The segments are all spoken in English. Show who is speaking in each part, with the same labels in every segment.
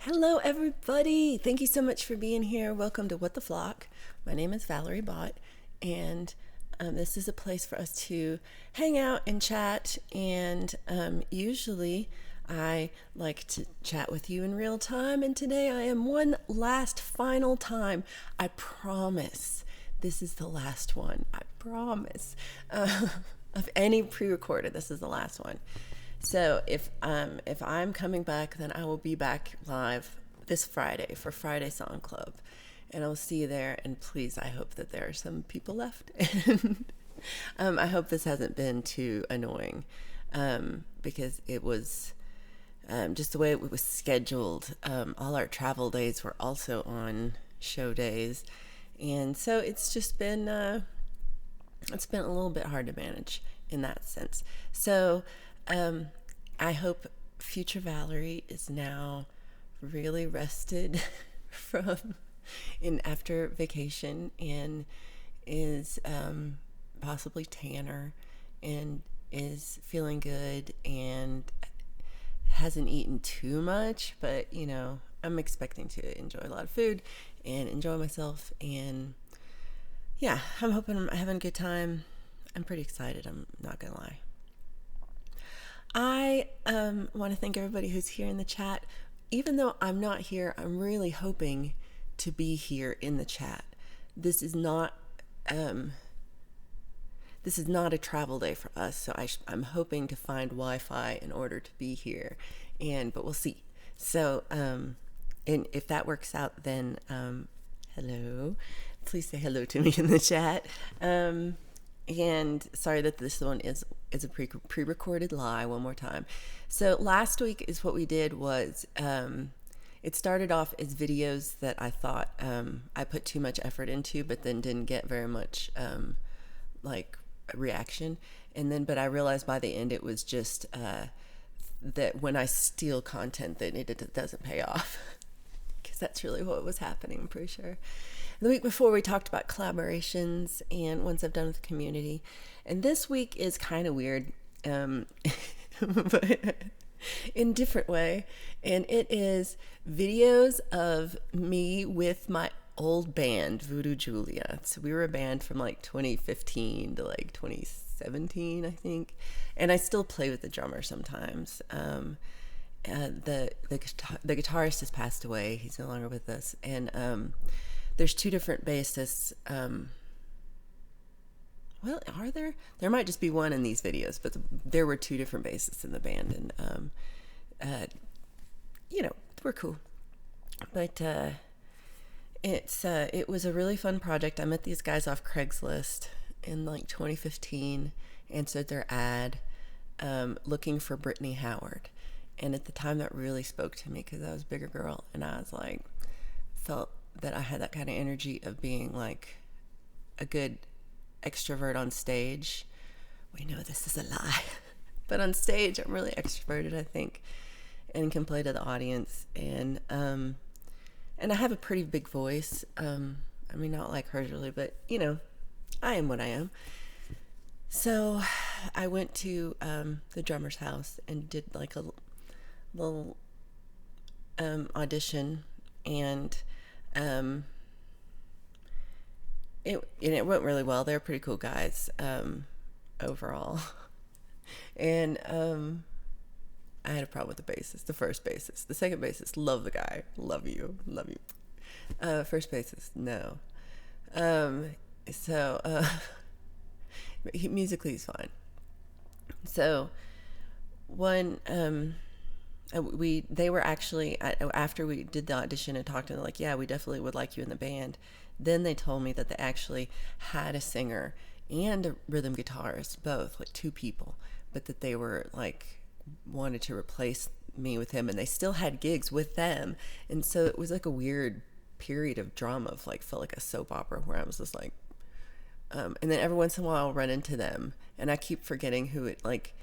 Speaker 1: Hello, everybody. Thank you so much for being here. Welcome to What the Flock. My name is Valerie Bott, and this is a place for us to hang out and chat. And usually I like to chat with you in real time, and today I am one last final time. I promise this is the last one. I promise. Of any pre-recorded, this is the last one. So if I'm coming back, then I will be back live this Friday for Friday Song Club, and I'll see you there. And please, I hope that there are some people left. And I hope this hasn't been too annoying, because it was just the way it was scheduled. All our travel days were also on show days, and so it's just been a little bit hard to manage in that sense. So. I hope future Valerie is now really rested from after vacation and is possibly tanner and is feeling good and hasn't eaten too much, but I'm expecting to enjoy a lot of food and enjoy myself, and yeah, I'm hoping I'm having a good time. I'm pretty excited, I'm not gonna lie. I want to thank everybody who's here in the chat. Even though I'm not here, I'm really hoping to be here in the chat. This is not a travel day for us, so I'm hoping to find Wi-Fi in order to be here, but we'll see. So, and if that works out, then hello. Please say hello to me in the chat. And sorry that this one is a pre-recorded lie one more time. So last week is what we did was it started off as videos that I thought I put too much effort into, but then didn't get very much like reaction. But I realized by the end it was just that when I steal content, that it doesn't pay off, because that's really what was happening, I'm pretty sure. The week before, we talked about collaborations and ones I've done with the community. And this week is kind of weird, but in a different way. And it is videos of me with my old band, Voodoo Julia. So we were a band from like 2015 to like 2017, I think. And I still play with the drummer sometimes. The guitarist has passed away. He's no longer with us. And there's two different bassists. Well, are there? There might just be one in these videos, but there were two different bassists in the band, and we're cool. But it was a really fun project. I met these guys off Craigslist in like 2015, answered their ad, looking for Brittany Howard, and at the time that really spoke to me because I was a bigger girl, and I was like, felt that I had that kind of energy of being like a good extrovert on stage. We know this is a lie, but on stage I'm really extroverted, I think, and can play to the audience, and I have a pretty big voice. I mean, not like hers really, but I am what I am. So I went to the drummer's house and did like a little audition, and it went really well. They're pretty cool guys overall. And I had a problem with the bassist, the first bassist. The second bassist, love the guy, love you. First bassist, no. Musically he's fine. So they were actually, after we did the audition and talked to them, like, yeah, we definitely would like you in the band. Then they told me that they actually had a singer and a rhythm guitarist, both, like two people, but that they were like wanted to replace me with him, and they still had gigs with them. And so it was like a weird period of drama, of like, felt like a soap opera, where I was just like, and then every once in a while I'll run into them, and I keep forgetting who it, like,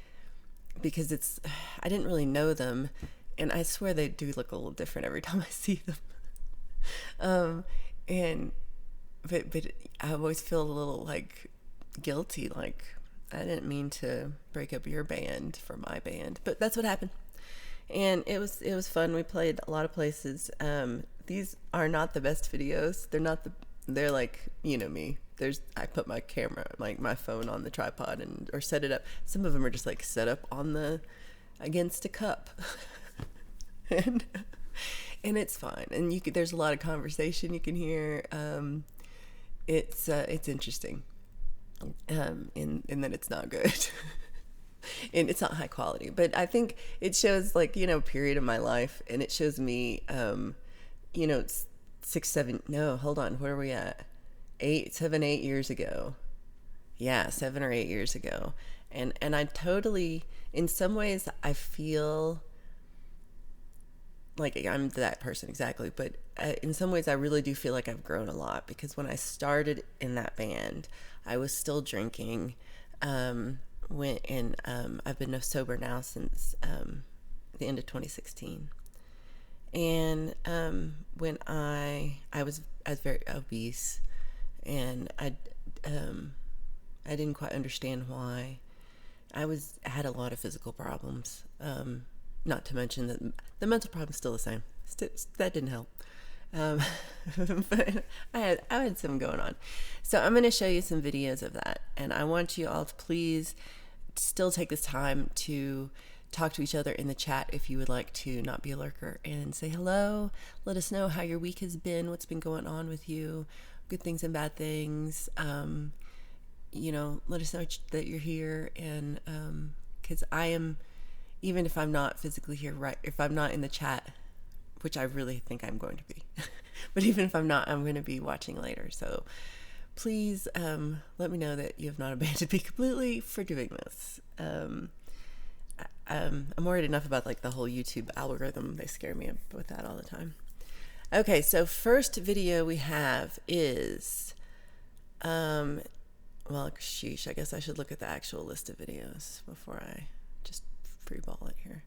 Speaker 1: because I didn't really know them, and I swear they do look a little different every time I see them. But I always feel a little like guilty, like I didn't mean to break up your band for my band, but that's what happened. And it was fun. We played a lot of places. These are not the best videos. They're like, you know me. I put my camera, like my phone, on the tripod or set it up. Some of them are just like set up against a cup. and it's fine. And there's a lot of conversation you can hear. It's interesting. In that it's not good. And it's not high quality, but I think it shows, like, a period of my life, and it shows me, 8 years ago. Yeah, 7 or 8 years ago. And I totally, in some ways, I feel like I'm that person exactly, but in some ways I really do feel like I've grown a lot, because when I started in that band, I was still drinking. I've been sober now since the end of 2016. And when I was very obese, and I didn't quite understand why. I had a lot of physical problems. Not to mention that the mental problem's still the same. That didn't help. But I had some going on. So I'm going to show you some videos of that. And I want you all to please still take this time to talk to each other in the chat if you would like to not be a lurker, and say hello. Let us know how your week has been, what's been going on with you, good things and bad things. Let us know that you're here. And because I am, even if I'm not physically here, right, if I'm not in the chat, which I really think I'm going to be, but even if I'm not, I'm going to be watching later. So please let me know that you have not abandoned me completely for doing this. I'm worried enough about like the whole YouTube algorithm. They scare me with that all the time. Okay, so first video we have is, well, sheesh, I guess I should look at the actual list of videos before I just freeball it here.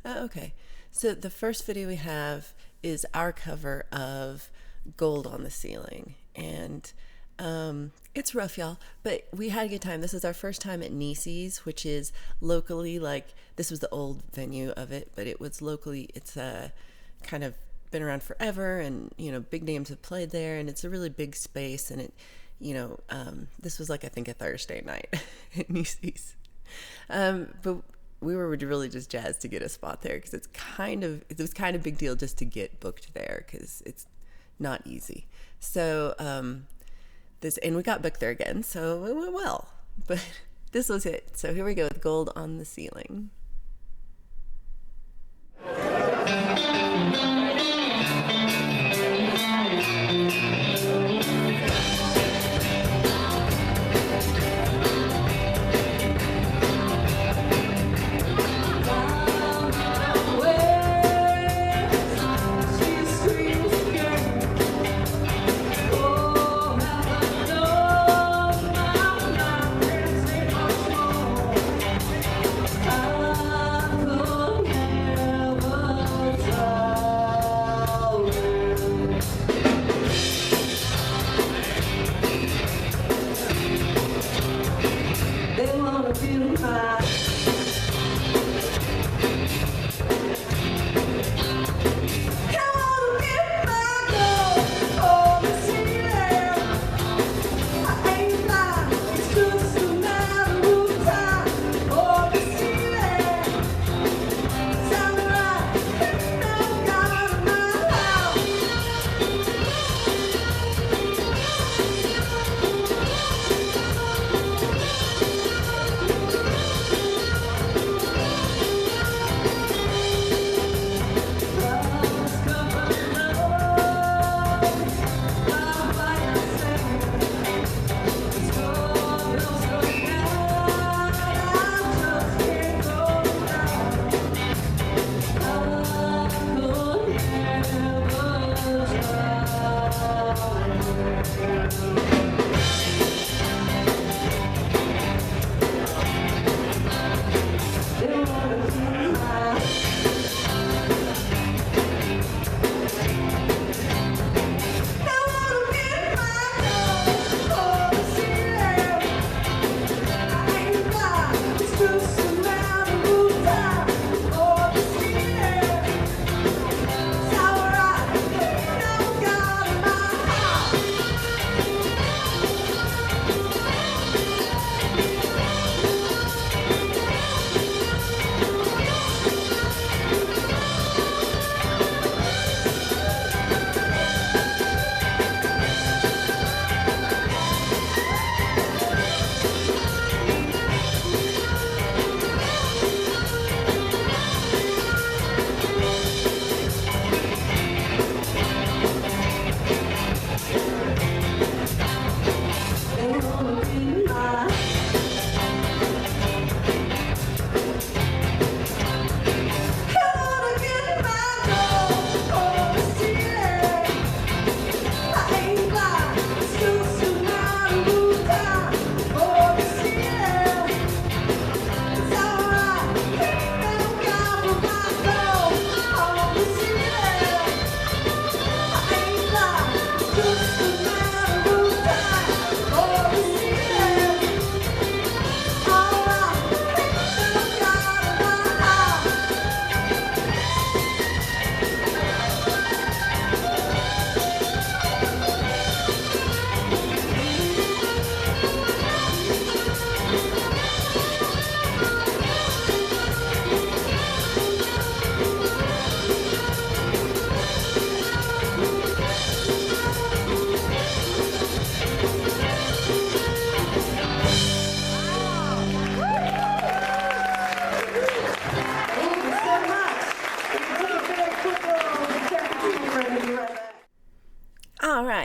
Speaker 1: Okay, so the first video we have is our cover of Gold on the Ceiling, and it's rough, y'all, but we had a good time. This is our first time at Nieces, which is locally, like, this was the old venue of it, but it was locally, it's kind of been around forever, and big names have played there, and it's a really big space. And it, this was like, I think, a Thursday night at Nieces, but we were really just jazzed to get a spot there, because it was kind of big deal just to get booked there, because it's not easy. So and we got booked there again, so it went well. But this was it. So here we go with Gold on the Ceiling.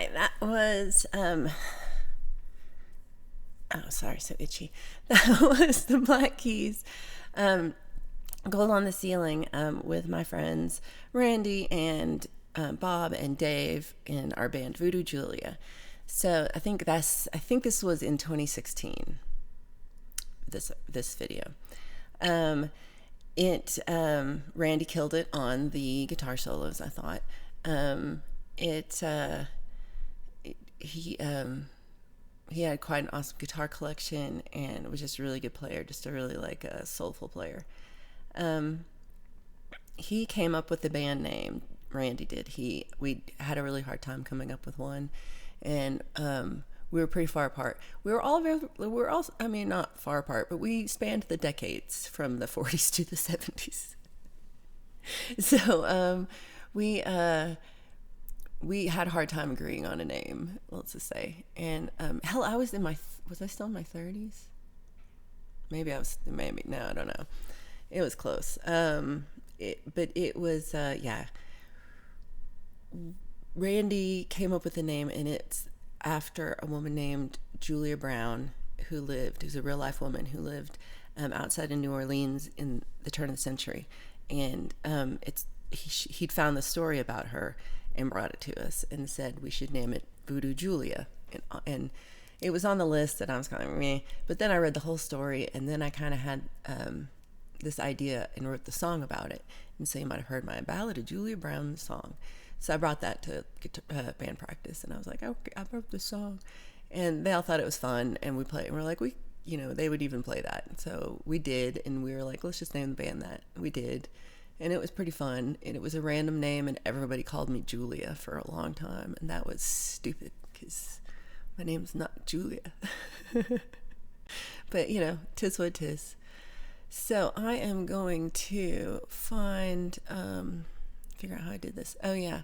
Speaker 1: right, that was oh, sorry, so itchy. That was the Black Keys, Gold on the Ceiling, with my friends Randy and Bob and Dave in our band Voodoo Julia. So I think this was in 2016. This video. Randy killed it on the guitar solos, I thought. He had quite an awesome guitar collection and was just a really good player, just a really like a soulful player. He came up with the band name. Randy did. We had a really hard time coming up with one, and we were pretty far apart. We were all, I mean, not far apart, but we spanned the decades from the 40s to the 70s. So we had a hard time agreeing on a name, let's just say. And hell, was I still in my 30s? Maybe, no, I don't know. It was close. But it was, yeah. Randy came up with the name, and it's after a woman named Julia Brown, who's a real life woman who lived outside of New Orleans in the turn of the century. And he'd found the story about her and brought it to us and said we should name it Voodoo Julia. And it was on the list, and I was kind of meh. But then I read the whole story, and then I kind of had this idea and wrote the song about it. And so you might have heard my Ballad of Julia Brown song. So I brought that to band practice, and I was like, okay, I wrote this song. And they all thought it was fun, and we played, and we're like, they would even play that. So we did, and we were like, let's just name the band that. We did, and it was pretty fun, and it was a random name, and everybody called me Julia for a long time, and that was stupid, because my name's not Julia. But, tis what tis. So I am going to figure out how I did this. Oh yeah.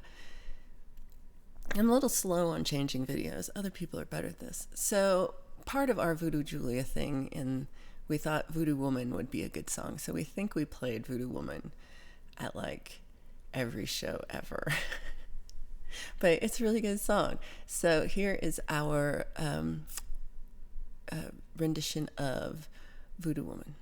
Speaker 1: I'm a little slow on changing videos. Other people are better at this. So part of our Voodoo Julia thing, and we thought Voodoo Woman would be a good song. So we think we played Voodoo Woman at like every show ever. But it's a really good song. So here is our rendition of Voodoo Woman.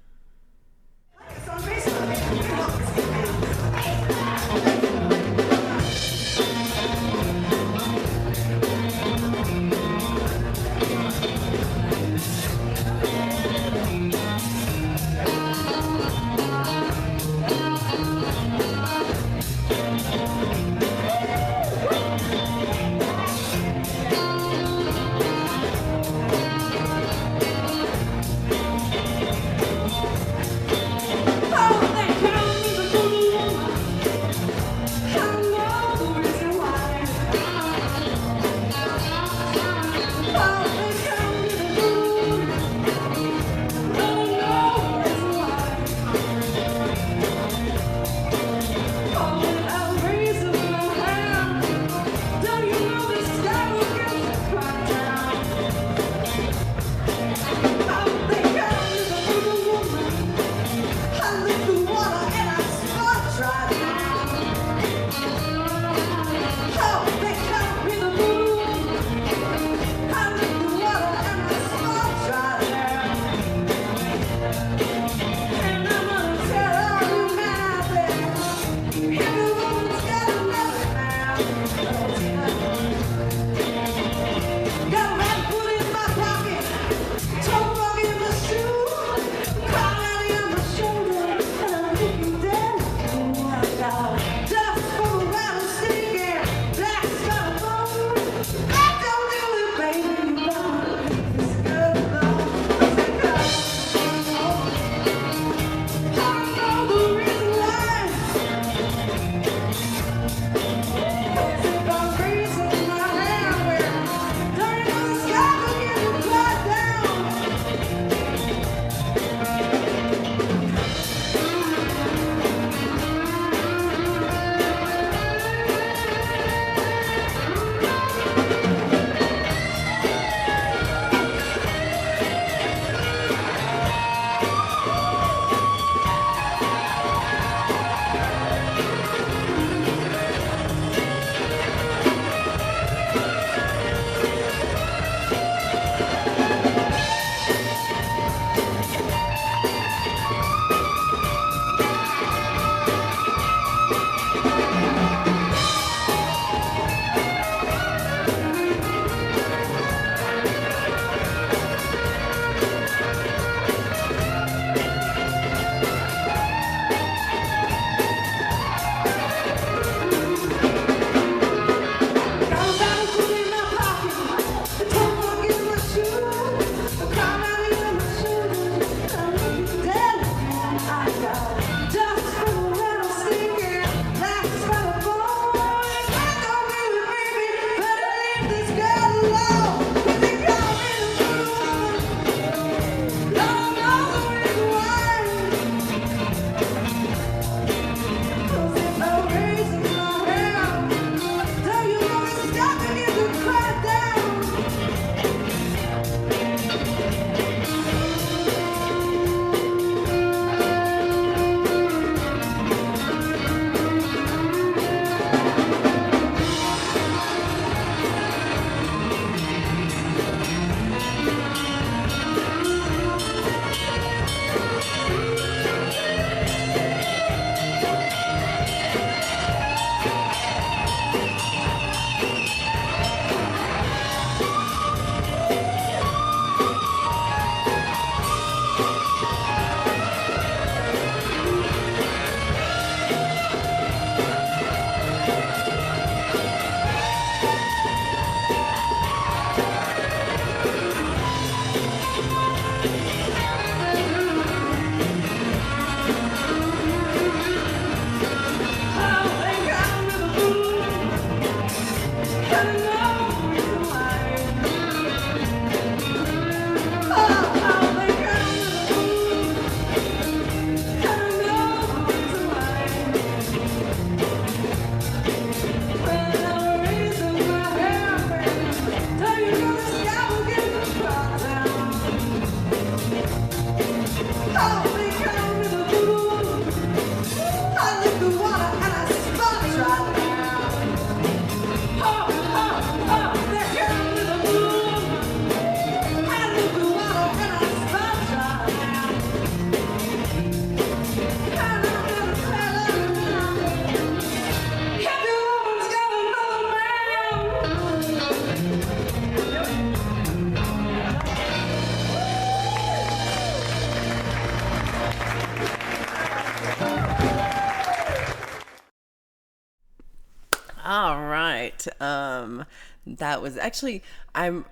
Speaker 1: All right. That was actually I'm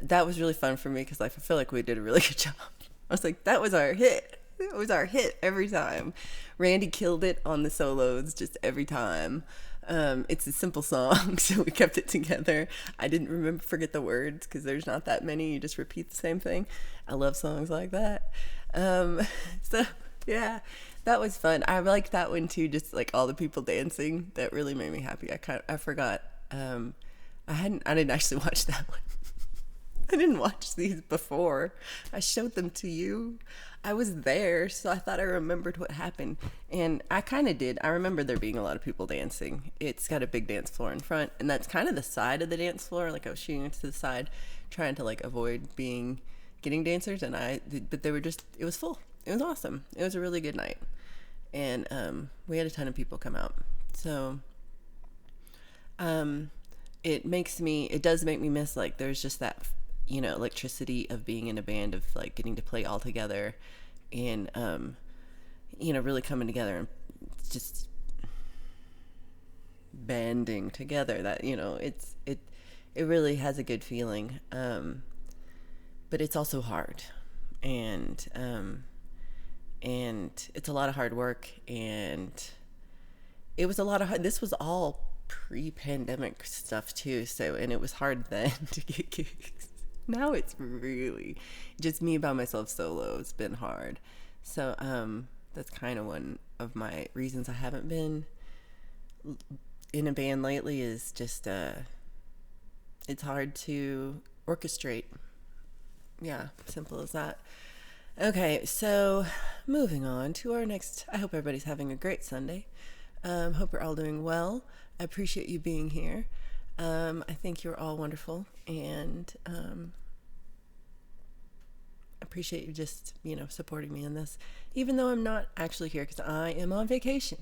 Speaker 1: that was really fun for me because I feel like we did a really good job. I was like, that was our hit. It was our hit every time. Randy killed it on the solos just every time. It's a simple song, so we kept it together. I didn't forget the words because there's not that many. You just repeat the same thing. I love songs like that. Um, so yeah, that was fun. I liked that one too. Just like all the people dancing, that really made me happy. I forgot. I didn't actually watch that one. I didn't watch these before. I showed them to you. I was there, so I thought I remembered what happened. And I kind of did. I remember there being a lot of people dancing. It's got a big dance floor in front, and that's kind of the side of the dance floor. Like I was shooting it to the side, trying to like avoid getting dancers. But they were just, it was full. It was awesome. It was a really good night. And we had a ton of people come out. So it does make me miss, like, there's just that, electricity of being in a band, of like getting to play all together and really coming together and just banding together. That it really has a good feeling, but it's also hard, and it's a lot of hard work, and it was a lot of hard. This was all pre-pandemic stuff too, so, and it was hard then to get gigs. Now it's really just me by myself solo. It's been hard. So that's kind of one of my reasons I haven't been in a band lately, is just it's hard to orchestrate. Yeah, simple as that. Okay, so moving on to our next. I hope everybody's having a great Sunday. Hope you're all doing well. I appreciate you being here. I think you're all wonderful, and appreciate you just, supporting me in this, even though I'm not actually here because I am on vacation.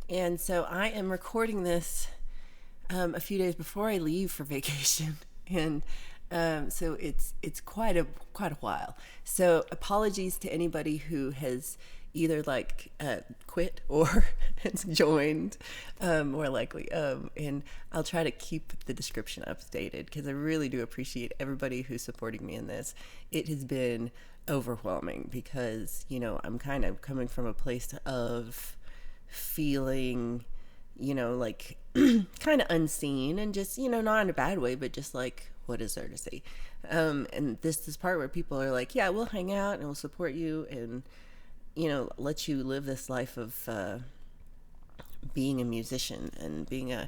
Speaker 1: And so I am recording this a few days before I leave for vacation. And so it's quite a while. So apologies to anybody who has either quit or has joined, more likely. And I'll try to keep the description updated because I really do appreciate everybody who's supporting me in this. It has been overwhelming because, I'm kind of coming from a place of feeling, like kind of unseen, and just, not in a bad way, but just like, what is there to say? And this part where people are like, yeah, we'll hang out and we'll support you and, let you live this life of being a musician and being an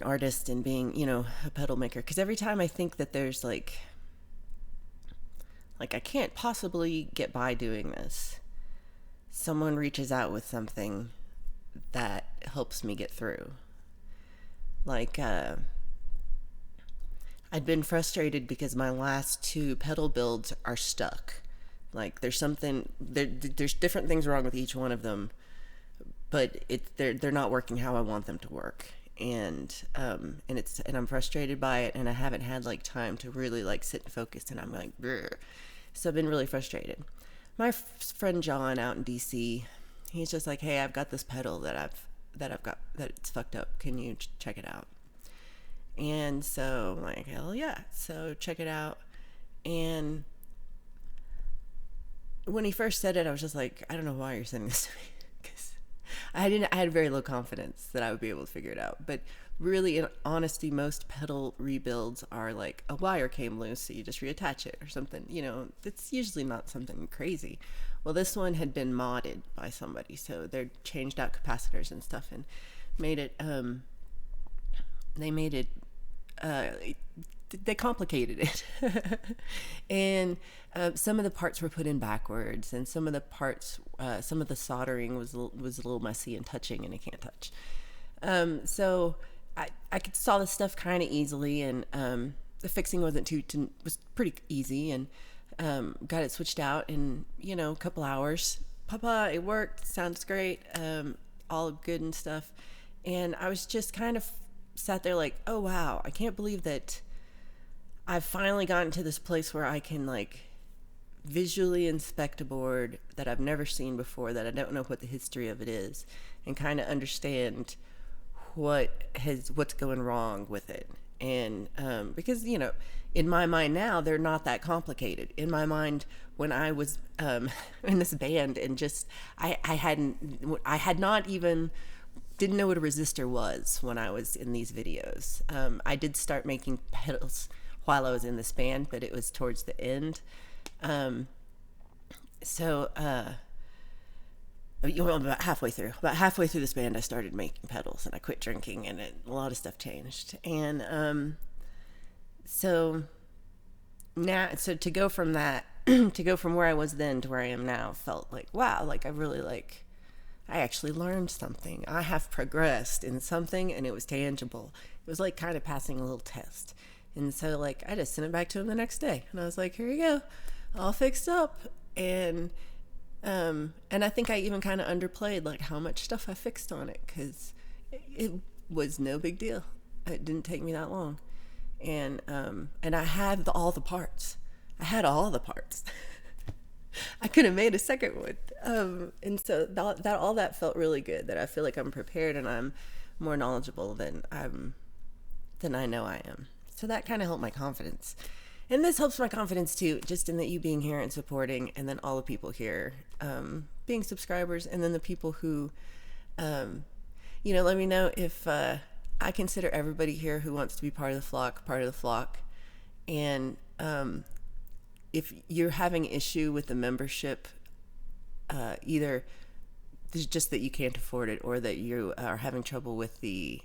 Speaker 1: artist and being, a pedal maker. Because every time I think that there's like I can't possibly get by doing this, someone reaches out with something that helps me get through. Like, I'd been frustrated because my last 2 pedal builds are stuck. Like, there's different things wrong with each one of them, but they're not working how I want them to work. And I'm frustrated by it, and I haven't had time to really sit and focus, and I'm like, brr. So I've been really frustrated. My friend John out in DC, he's just like, hey, I've got this pedal that it's fucked up. Can you check it out? And so I'm like, hell yeah. So check it out. And when he first said it, I was just like, I don't know why you're sending this to me, because I had very low confidence that I would be able to figure it out. But really, in honesty, most pedal rebuilds are like a wire came loose, so you just reattach it or something. It's usually not something crazy. Well, this one had been modded by somebody, so they changed out capacitors and stuff and made it. They complicated it. And some of the parts were put in backwards, and some of the parts, some of the soldering was a little messy and touching, and I can't touch. So I saw this stuff kind of easily, and the fixing was pretty easy, and got it switched out in a couple hours. Papa, it worked. Sounds great. All good and stuff. And I was just kind of sat there like, oh wow, I can't believe that I've finally gotten to this place where I can visually inspect a board that I've never seen before, that I don't know what the history of it is, and kind of understand what's going wrong with it. And because, you know, in my mind now, they're not that complicated. In my mind, when I was in this band, and just I had not even didn't know what a resistor was when I was in these videos. I did start making pedals while I was in this band, but it was towards the end. About halfway through this band, I started making pedals, and I quit drinking, and a lot of stuff changed. And so to go from that, to go from where I was then to where I am now, felt like, wow, like I actually learned something. I have progressed in something, and it was tangible. It was like kind of passing a little test. And so, like, I just sent it back to him the next day, and I was like, here you go, all fixed up. And I think I even kind of underplayed like how much stuff I fixed on it, because it was no big deal. It didn't take me that long. And I had all the parts. I had all the parts. I could have made a second one. And so all that felt really good, that I feel like I'm prepared and I'm more knowledgeable than I know I am. So that kind of helped my confidence. And this helps my confidence too, just in that you being here and supporting, and then all the people here being subscribers, and then the people who, let me know if I consider everybody here who wants to be part of the flock. And if you're having issue with the membership, either it's just that you can't afford it, or that you are having trouble with the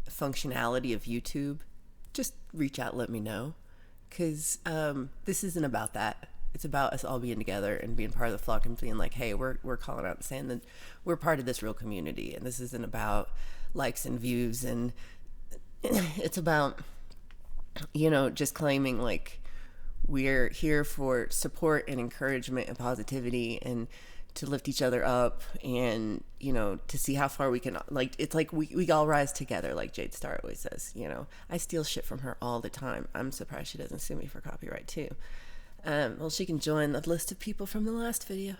Speaker 1: functionality of YouTube, just reach out, let me know. Because this isn't about that. It's about us all being together and being part of the flock, and being like, hey, we're calling out and saying that we're part of this real community, and this isn't about likes and views, and it's about, just claiming like we're here for support and encouragement and positivity, and to lift each other up, and to see how far we can, like, it's like we all rise together, like Jade Starr always says. I steal shit from her all the time. I'm surprised she doesn't sue me for copyright too. Well, she can join the list of people from the last video.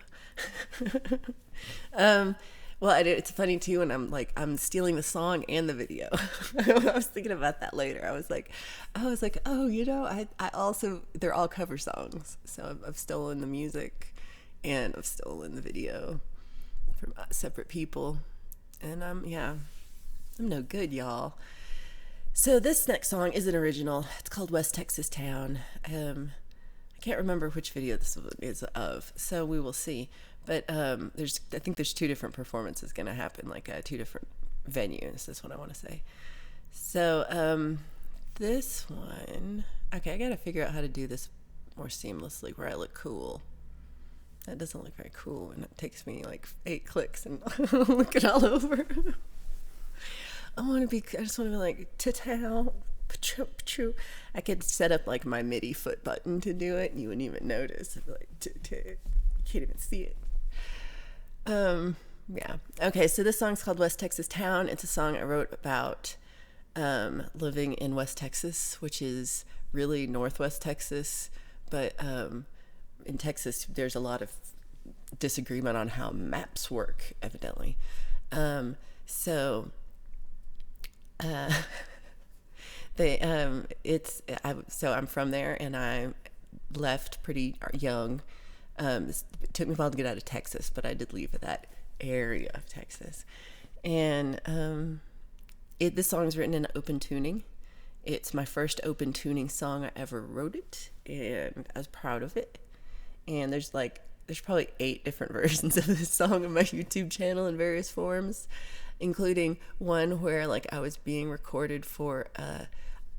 Speaker 1: Well, it's funny too, and I'm stealing the song and the video. I was thinking about that later. I was like, oh, I also, they're all cover songs, so I've stolen the music, and I've stolen the video from separate people, and I'm no good, y'all. So this next song is an original. It's called West Texas Town. I can't remember which video this is of, so we will see. But I think there's two different performances going to happen, like two different venues. That's what I want to say. So this one, okay, I got to figure out how to do this more seamlessly, where I look cool. That doesn't look very cool, and it takes me like 8 clicks and look it all over. I just want to be like, ta-tow, pa-choo. I could set up like my MIDI foot button to do it, and you wouldn't even notice. It'd be like, you can't even see it. Yeah. Okay, so this song's called West Texas Town. It's a song I wrote about living in West Texas, which is really Northwest Texas, but in Texas, there's a lot of disagreement on how maps work, evidently. I'm from there, and I left pretty young. It took me a while to get out of Texas, but I did leave that area of Texas. And this song is written in open tuning. It's my first open tuning song I ever wrote it, and I was proud of it. And there's probably 8 different versions of this song on my YouTube channel in various forms, including one where like I was being recorded for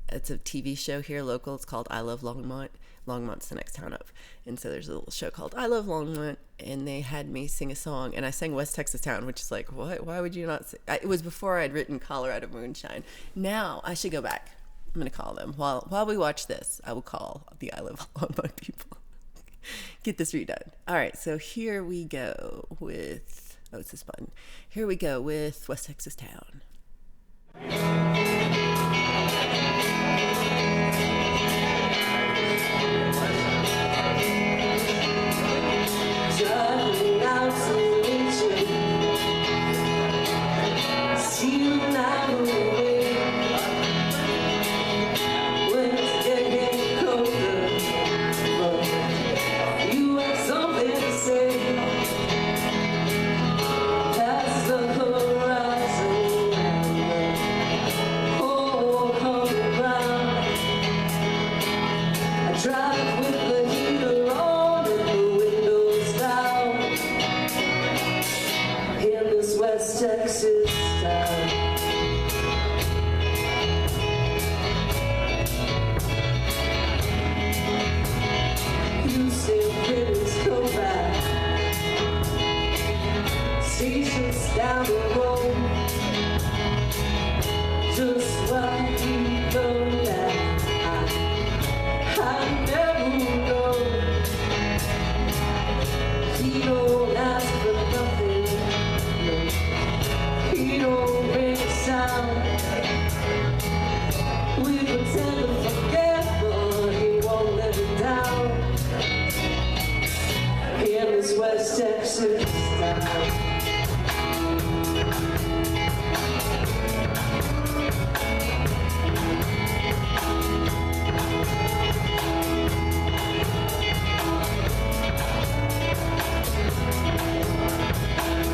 Speaker 1: it's a TV show here local. It's called I Love Longmont. Longmont's the next town up, and so there's a little show called I Love Longmont, and they had me sing a song, and I sang West Texas Town, which is like, what? Why would you not sing? It was before I'd written Colorado Moonshine. Now I should go back. I'm gonna call them while we watch this. I will call the I Love Longmont people. Get this redone. All right, so here we go with, it's this button. Here we go with West Texas Town. See you now.
Speaker 2: West Texas style.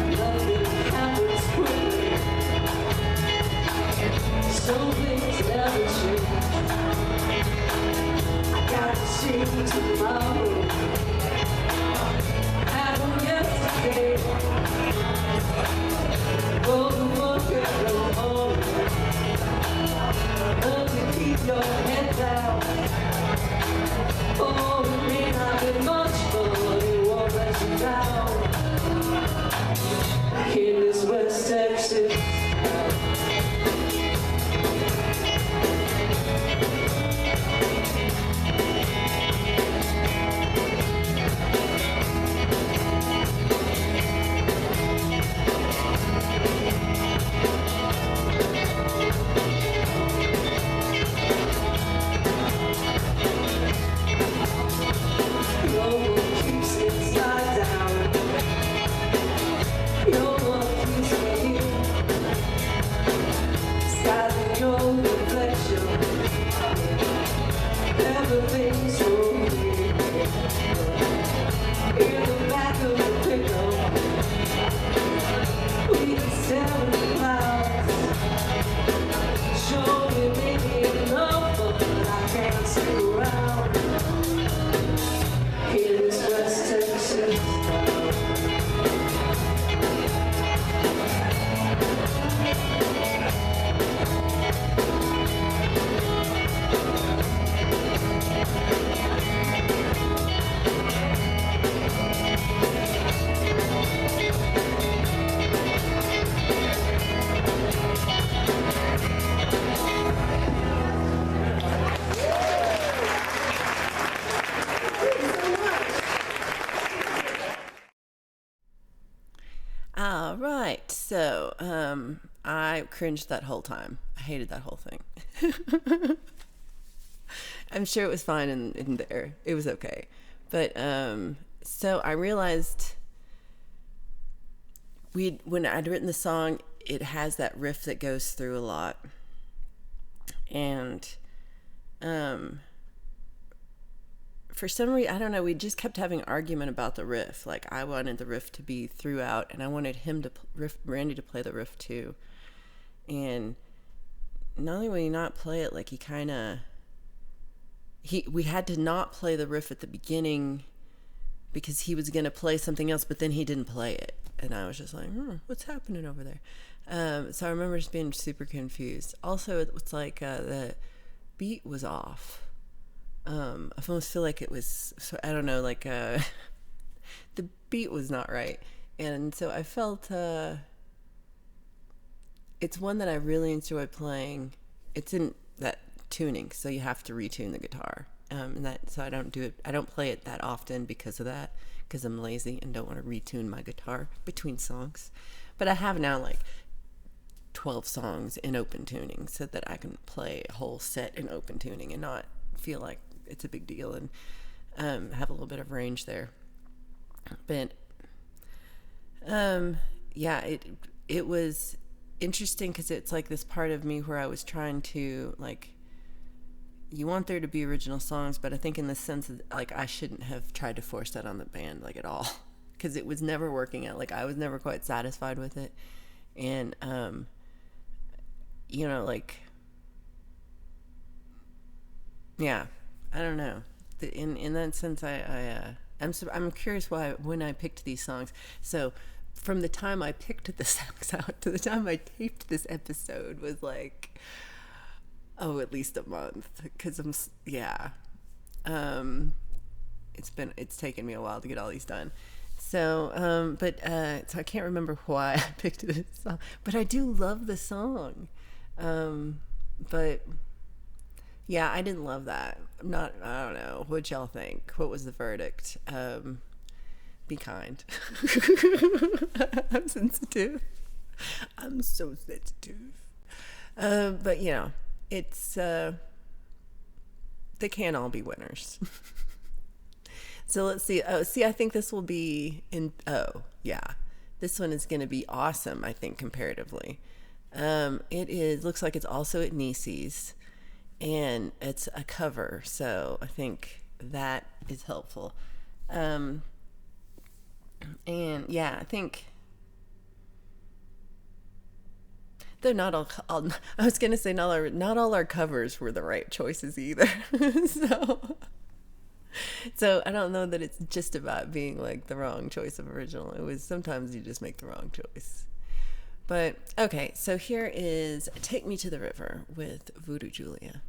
Speaker 2: Nothing happens quickly. Some things never change. I got to see tomorrow. Yesterday, oh, the market go on. Love to keep your head down. Oh, it may not be much, but it won't let you down. In this West Texas.
Speaker 1: All right, so I cringed that whole time. I hated that whole thing. I'm sure it was fine in there. It was okay. But so I realized when I'd written the song, it has that riff that goes through a lot. And for some reason, I don't know, we just kept having an argument about the riff. Like, I wanted the riff to be throughout, and I wanted him to Randy to play the riff too. And not only would he not play it, like we had to not play the riff at the beginning because he was going to play something else, but then he didn't play it. And I was just like, what's happening over there? So I remember just being super confused. Also, it's like the beat was off. I almost feel like it was, so I don't know, like the beat was not right. And so I felt it's one that I really enjoy playing. It's in that tuning, so you have to retune the guitar. So I don't play it that often because of that, because I'm lazy and don't want to retune my guitar between songs. But I have now like 12 songs in open tuning so that I can play a whole set in open tuning and not feel like it's a big deal, and have a little bit of range there. But yeah, it was interesting because it's like this part of me where I was trying to, like, you want there to be original songs, but I think in the sense that, like, I shouldn't have tried to force that on the band, like, at all, because it was never working out. Like, I was never quite satisfied with it. And you know, like, yeah, I don't know. In that sense, I'm curious why when I picked these songs. So from the time I picked the songs out to the time I taped this episode was like, at least a month. Because it's taken me a while to get all these done. So, so I can't remember why I picked this song, but I do love the song. But Yeah, I didn't love that. I don't know. What y'all think? What was the verdict? Be kind. I'm sensitive. I'm so sensitive. But you know, it's they can't all be winners. So let's see. Oh, see, I think this will be in. Oh, yeah, this one is going to be awesome. I think comparatively, it is. Looks like it's also at Nieces, and it's a cover. So I think that is helpful. And yeah, I think they're not all I was gonna say not all our covers were the right choices either. so so I don't know that it's just about being like the wrong choice of original. It was sometimes you just make the wrong choice. But okay, so here is "Take Me to the River" with Voodoo Julia.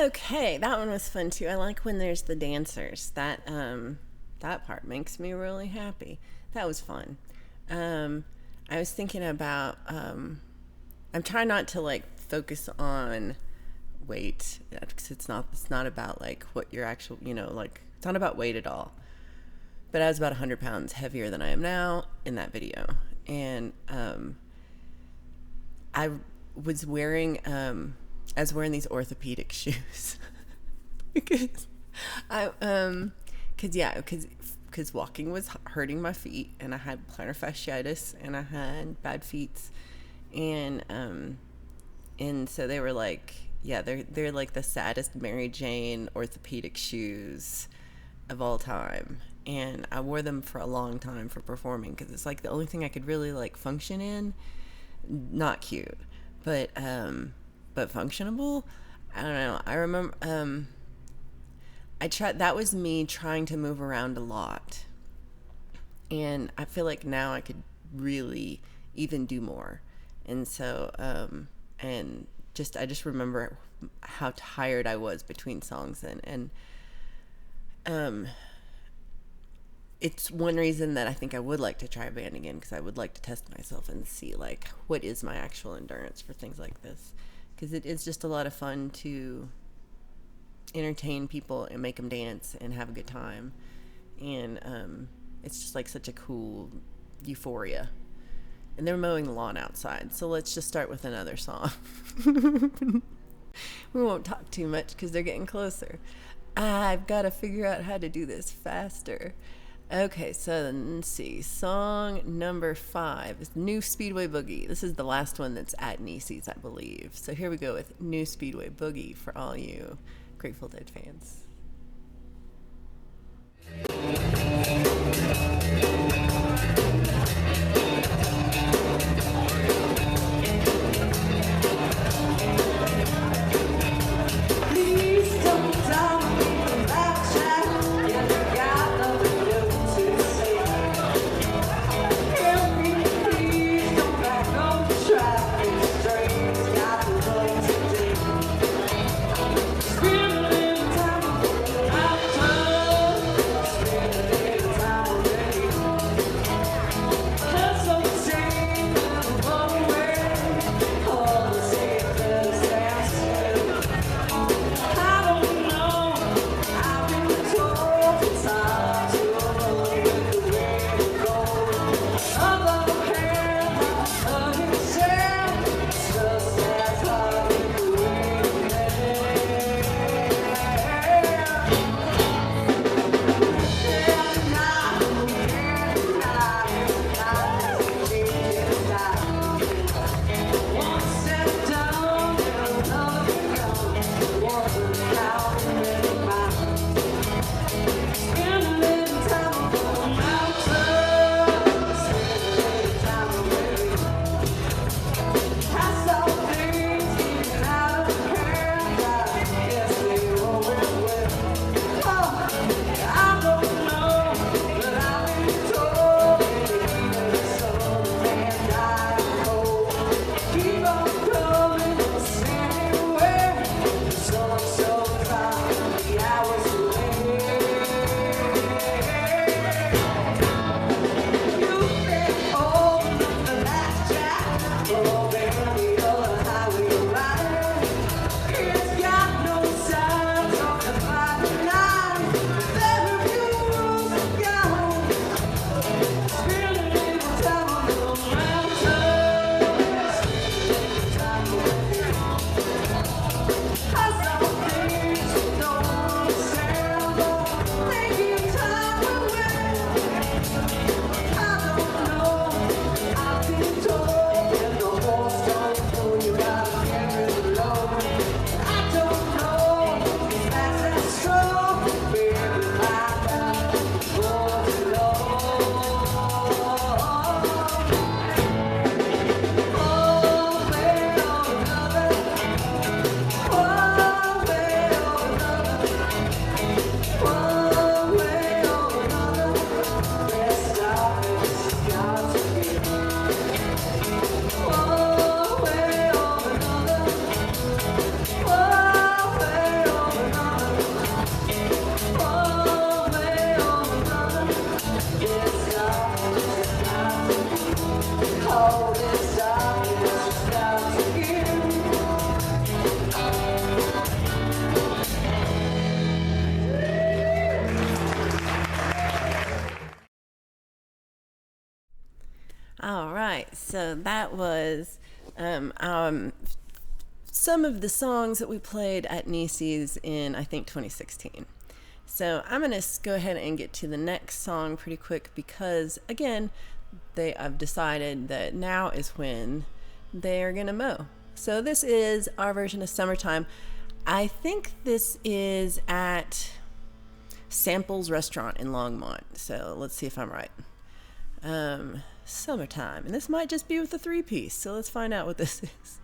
Speaker 1: Okay, that one was fun too. I like when there's the dancers. That part makes me really happy. That was fun. I was thinking about I'm trying not to like focus on weight because it's not about like what your actual, like it's not about weight at all. But I was about 100 pounds heavier than I am now in that video. And I was wearing these orthopedic shoes because because walking was hurting my feet, and I had plantar fasciitis, and I had bad feet, and so they were like, yeah, they're like the saddest Mary Jane orthopedic shoes of all time. And I wore them for a long time for performing because it's like the only thing I could really like function in. Not cute, but functionable. I don't know. I remember that was me trying to move around a lot, and I feel like now I could really even do more. And so I just remember how tired I was between songs, and it's one reason that I think I would like to try a band again, because I would like to test myself and see like what is my actual endurance for things like this, because it is just a lot of fun to entertain people and make them dance and have a good time. And it's just like such a cool euphoria. And they're mowing the lawn outside, so let's just start with another song. We won't talk too much because they're getting closer. I've got to figure out how to do this faster. Okay, so let's see. Song number 5 is New Speedway Boogie. This is the last one that's at Niecy's, I believe. So here we go with New Speedway Boogie for all you Grateful Dead fans. All right, so that was some of the songs that we played at Niecy's in, I think, 2016. So I'm going to go ahead and get to the next song pretty quick because, again, I've decided that now is when they're going to mow. So this is our version of Summertime. I think this is at Samples Restaurant in Longmont. So let's see if I'm right. Summertime. And this might just be with a three-piece. So let's find out what this is.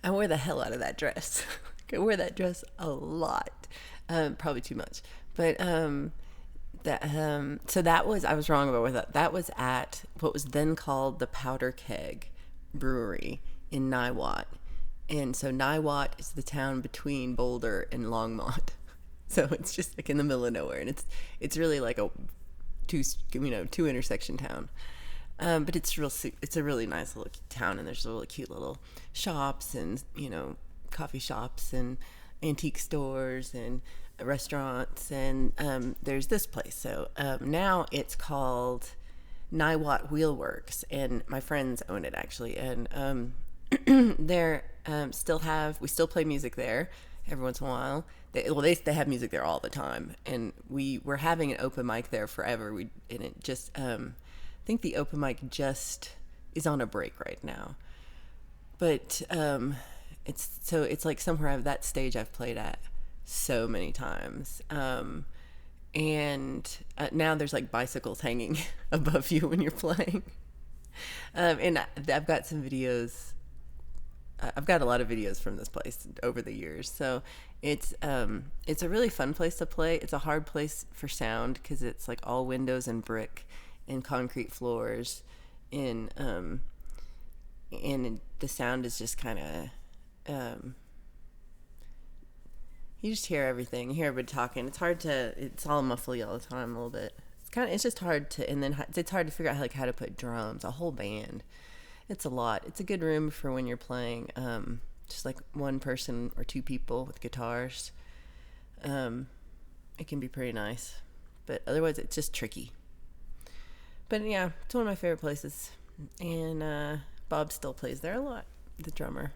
Speaker 1: I wear the hell out of that dress. I wear that dress a lot, probably too much. But so that was, I was wrong about where that was at what was then called the Powder Keg Brewery in Niwot. And so Niwot is the town between Boulder and Longmont. So it's just like in the middle of nowhere, and it's really like a two intersection town. But it's a really nice little town, and there's really cute little shops and, coffee shops and antique stores and restaurants. And there's this place. So now it's called Niwot Wheelworks, and my friends own it actually. And they're we still play music there every once in a while. They have music there all the time, and we were having an open mic there forever. I think the open mic just is on a break right now, but it's like somewhere that stage I've played at so many times, and now there's like bicycles hanging above you when you're playing, and I've got some videos I've got a lot of videos from this place over the years. So it's a really fun place to play. It's a hard place for sound because it's like all windows and brick and concrete floors, and the sound is just kind of you just hear everything. You hear everybody talking. It's all muffly all the time a little bit. It's just hard to, and then it's hard to figure out how to put drums, a whole band. It's a lot. It's a good room for when you're playing, just like one person or two people with guitars. It can be pretty nice, but otherwise it's just tricky. But yeah, it's one of my favorite places, and Bob still plays there a lot, the drummer.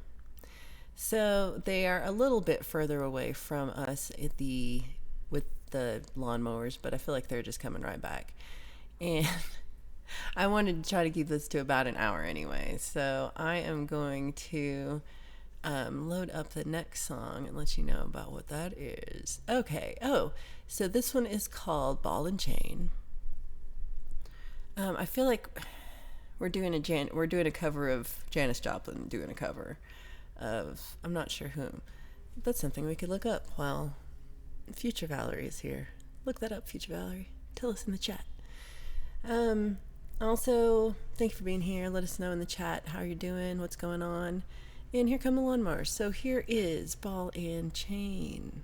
Speaker 1: So they are a little bit further away from us with the lawnmowers, but I feel like they're just coming right back. And I wanted to try to keep this to about an hour anyway, so I am going to load up the next song and let you know about what that is. Okay. So this one is called Ball and Chain. I feel like we're doing a cover of Janis Joplin, doing a cover of, I'm not sure whom. That's something we could look up while Future Valerie is here. Look that up, Future Valerie. Tell us in the chat. Also, thank you for being here. Let us know in the chat how you're doing, what's going on. And here come the lawnmowers. So here is Ball and Chain.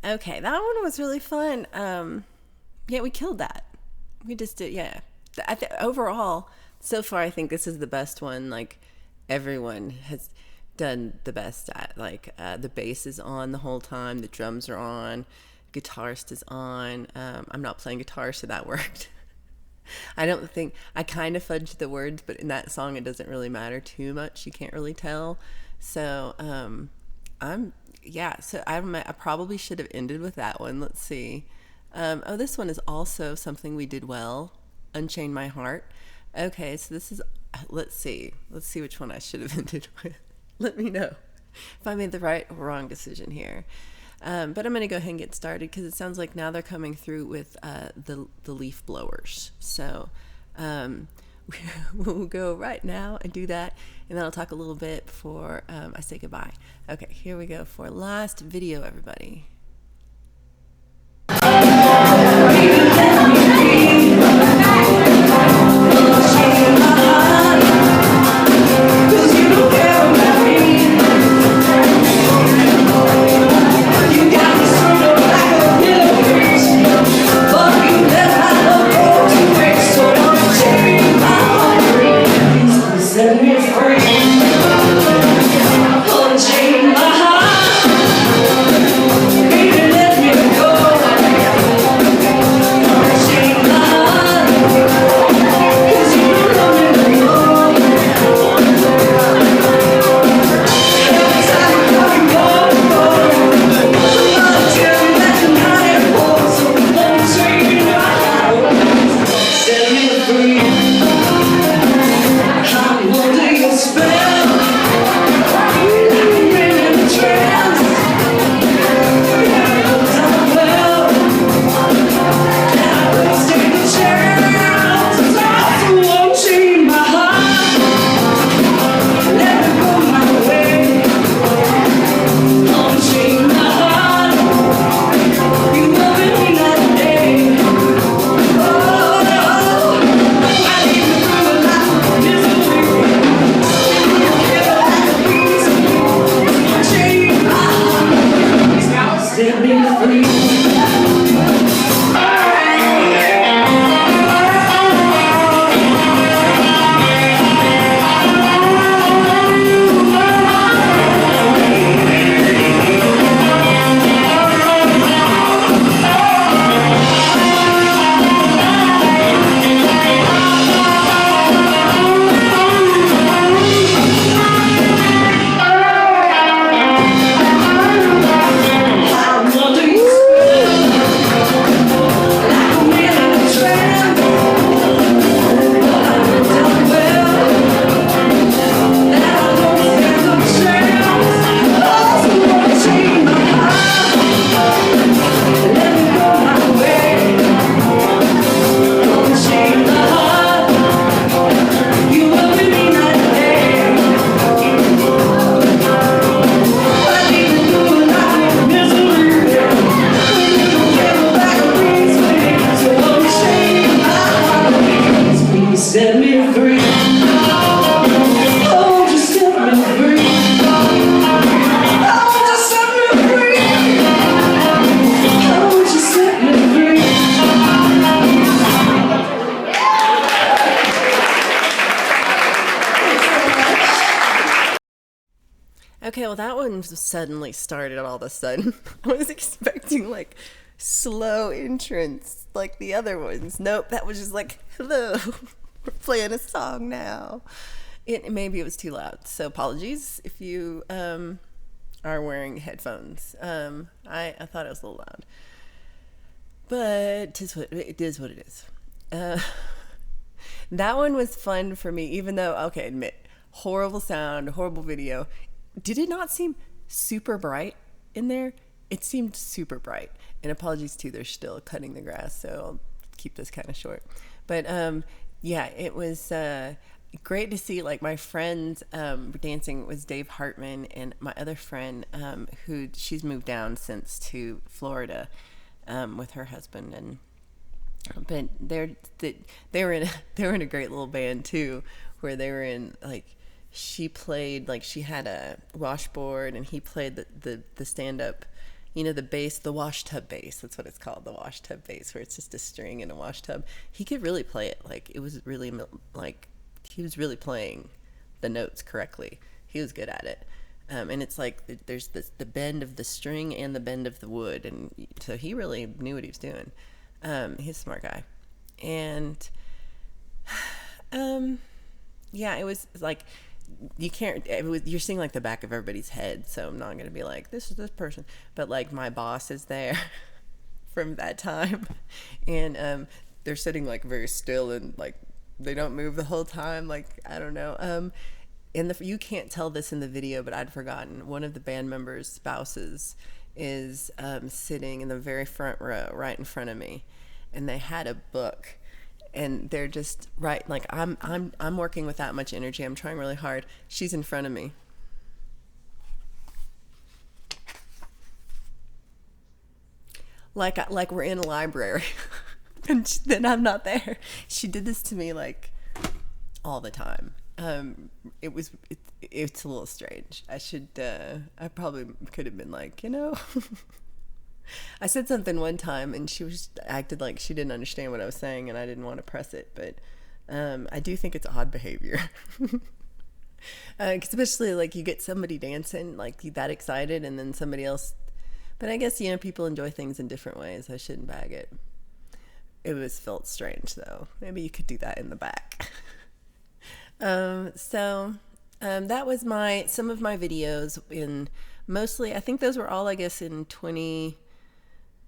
Speaker 1: Okay, that one was really fun. Yeah, we killed that. We just did, yeah. Overall, so far, I think this is the best one. Like, everyone has done the best at. Like, the bass is on the whole time, the drums are on, guitarist is on. I'm not playing guitar, so that worked. I don't think I kind of fudged the words, but in that song it doesn't really matter too much. You can't really tell. So I probably should have ended with that one. Let's see. This one is also something we did well. Unchain My Heart. Okay, so this is. Let's see which one I should have ended with. Let me know if I made the right or wrong decision here. But I'm going to go ahead and get started because it sounds like now they're coming through with the leaf blowers. So we'll go right now and do that, and then I'll talk a little bit before I say goodbye. Okay, here we go for last video, everybody. Okay, well, that one suddenly started all of a sudden. I was expecting like slow entrance like the other ones. Nope, that was just like, hello, we're playing a song now. Maybe it was too loud, so apologies if you are wearing headphones. I thought it was a little loud, but it is what it is. That one was fun for me, even though, okay, admit, horrible sound, horrible video. Did it not seem super bright in there? It seemed super bright. And apologies too, they're still cutting the grass, so I'll keep this kind of short. But yeah, it was great to see. Like, my friend dancing was Dave Hartman, and my other friend who she's moved down since to Florida with her husband, and but they were in a great little band too, where they were in, like, she played, like, she had a washboard and he played the stand-up you know, the bass, the wash tub bass, that's what it's called, the wash tub bass, where it's just a string in a wash tub. He could really play it. Like, it was really, like, he was really playing the notes correctly. He was good at it. And it's like there's the bend of the string and the bend of the wood, and so he really knew what he was doing. He's a smart guy. And yeah, it was like, you can't, you're seeing like the back of everybody's head, so I'm not gonna be like, this is this person, but like my boss is there from that time, and they're sitting like very still, and like they don't move the whole time, like, I don't know. You can't tell this in the video, but I'd forgotten, one of the band members' spouses is sitting in the very front row right in front of me, and they had a book, and they're just right, like, I'm working with that much energy, I'm trying really hard, she's in front of me, like we're in a library. And then I'm not there. She did this to me like all the time. It's a little strange. I probably could have been like, you know, I said something one time and she acted like she didn't understand what I was saying, and I didn't want to press it, but I do think it's odd behavior. Especially like you get somebody dancing like that excited, and then somebody else, but I guess, you know, people enjoy things in different ways. I shouldn't bag it. It felt strange though. Maybe you could do that in the back. That was some of my videos in, mostly, I think those were all, I guess, in 20,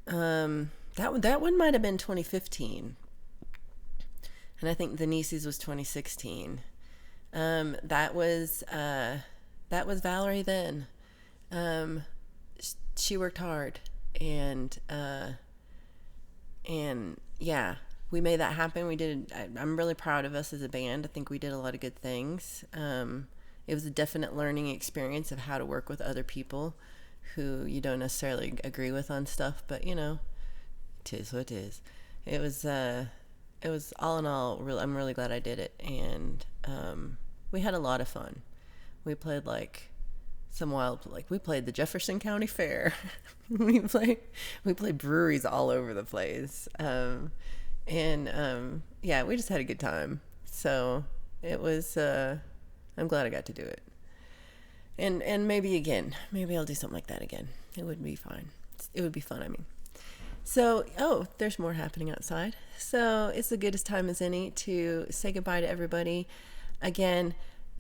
Speaker 1: that one might have been 2015. And I think the Nieces was 2016. That was Valerie then. She worked hard, and yeah, we made that happen. I'm really proud of us as a band. I think we did a lot of good things. It was a definite learning experience of how to work with other people who you don't necessarily agree with on stuff, but, you know, it is what it is. It was all in all, I'm really glad I did it. And we had a lot of fun. We played we played the Jefferson County Fair. we played breweries all over the place. Yeah, we just had a good time. So it was, I'm glad I got to do it. And maybe I'll do something like that again. It would be fine. It would be fun, I mean. So, there's more happening outside. So it's the goodest time as any to say goodbye to everybody. Again,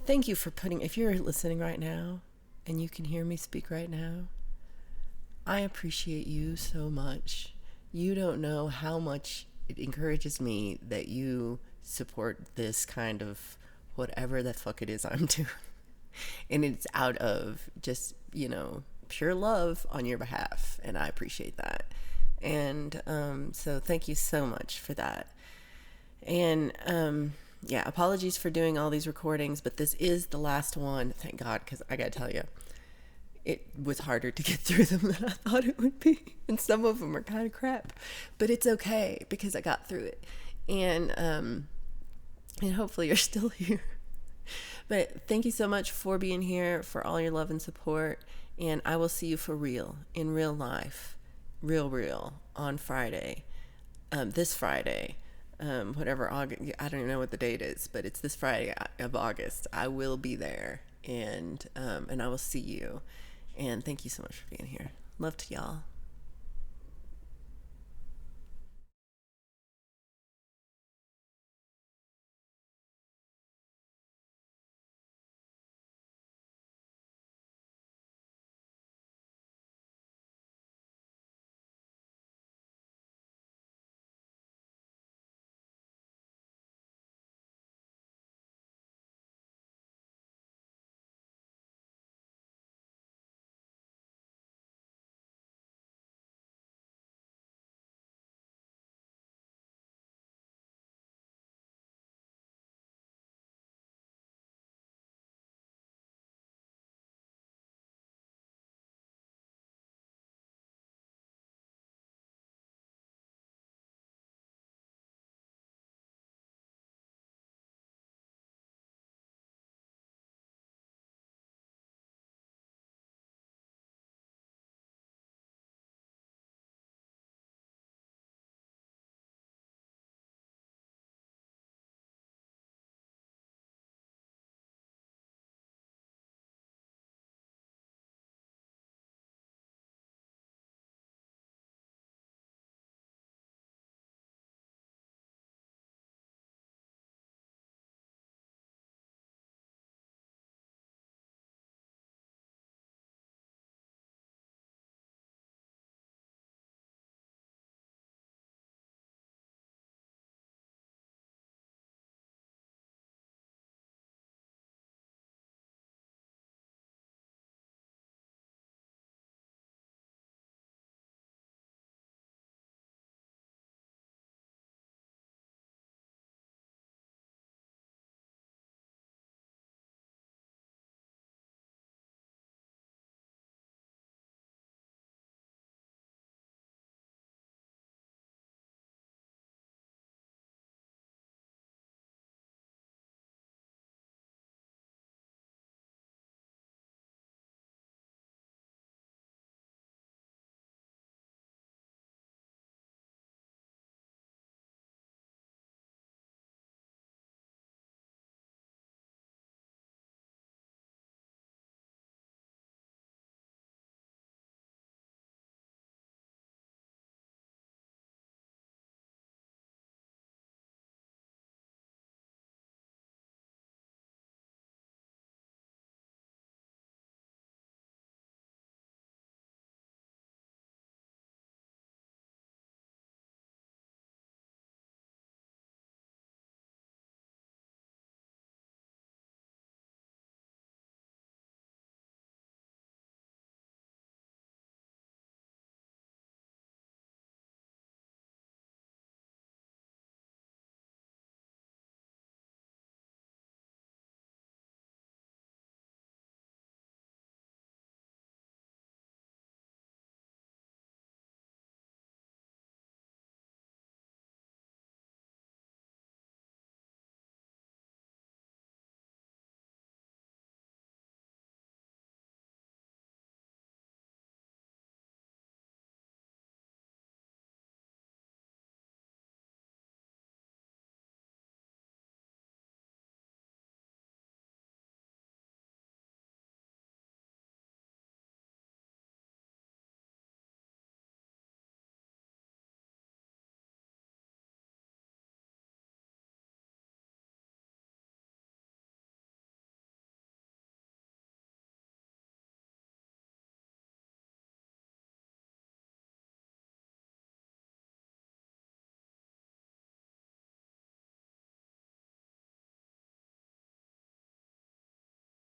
Speaker 1: thank you for if you're listening right now and you can hear me speak right now, I appreciate you so much. You don't know how much it encourages me that you support this kind of whatever the fuck it is I'm doing. And it's out of just, you know, pure love on your behalf. And I appreciate that. And so thank you so much for that. And yeah, apologies for doing all these recordings, but this is the last one, thank God, because I gotta tell you, it was harder to get through them than I thought it would be. And some of them are kind of crap, but it's okay because I got through it. And hopefully you're still here. But thank you so much for being here, for all your love and support. And I will see you for real, in real life, real, on Friday, this Friday, whatever August, I don't even know what the date is, but it's this Friday of August. I will be there, and I will see you. And thank you so much for being here. Love to y'all.